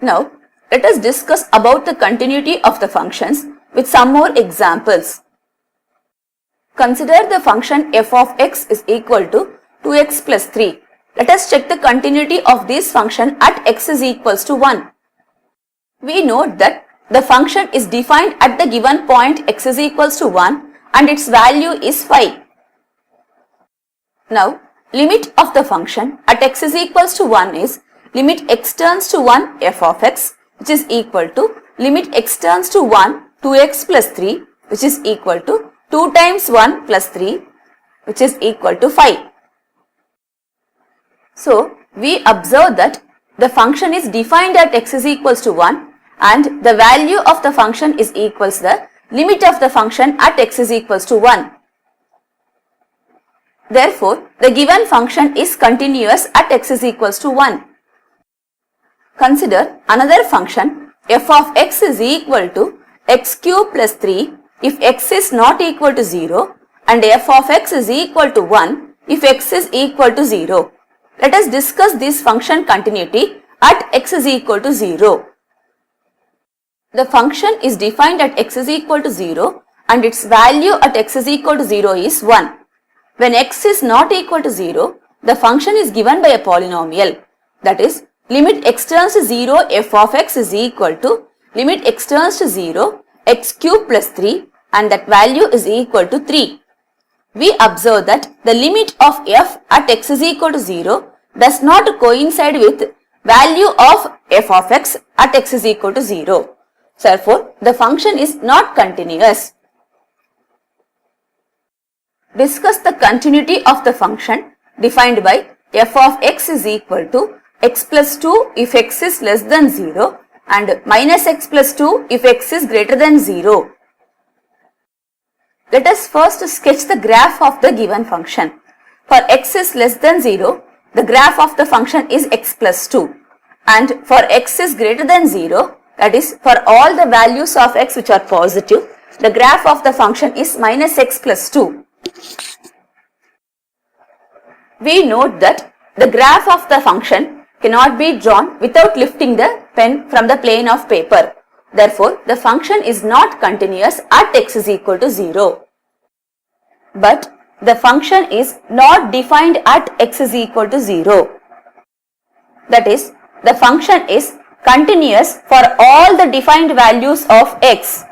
Now, let us discuss about the continuity of the functions with some more examples. Consider the function f of x is equal to 2x plus 3. Let us check the continuity of this function at x is equals to 1. We note that the function is defined at the given point x is equals to 1 and its value is 5. Now, limit of the function at x is equals to 1 is limit x turns to 1 f of x, which is equal to limit x turns to 1 2x plus 3, which is equal to 2 times 1 plus 3, which is equal to 5. So, we observe that the function is defined at x is equals to 1 and the value of the function is equals the limit of the function at x is equals to 1. Therefore, the given function is continuous at x is equals to 1. Consider another function f of x is equal to x cube plus 3 if x is not equal to 0 and f of x is equal to 1 if x is equal to 0. Let us discuss this function continuity at x is equal to 0. The function is defined at x is equal to 0 and its value at x is equal to 0 is 1. When x is not equal to 0, the function is given by a polynomial, that is, limit x turns to 0 f of x is equal to limit x turns to 0 x cube plus 3 and that value is equal to 3. We observe that the limit of f at x is equal to 0 does not coincide with value of f of x at x is equal to 0. Therefore, the function is not continuous. Discuss the continuity of the function defined by f of x is equal to x plus 2 if x is less than 0 and minus x plus 2 if x is greater than 0. Let us first sketch the graph of the given function. For x is less than 0, the graph of the function is x plus 2 and for x is greater than 0, that is for all the values of x which are positive, the graph of the function is minus x plus 2. We note that the graph of the function cannot be drawn without lifting the pen from the plane of paper. Therefore, the function is not continuous at x is equal to 0. But the function is not defined at x is equal to 0. That is, the function is continuous for all the defined values of x.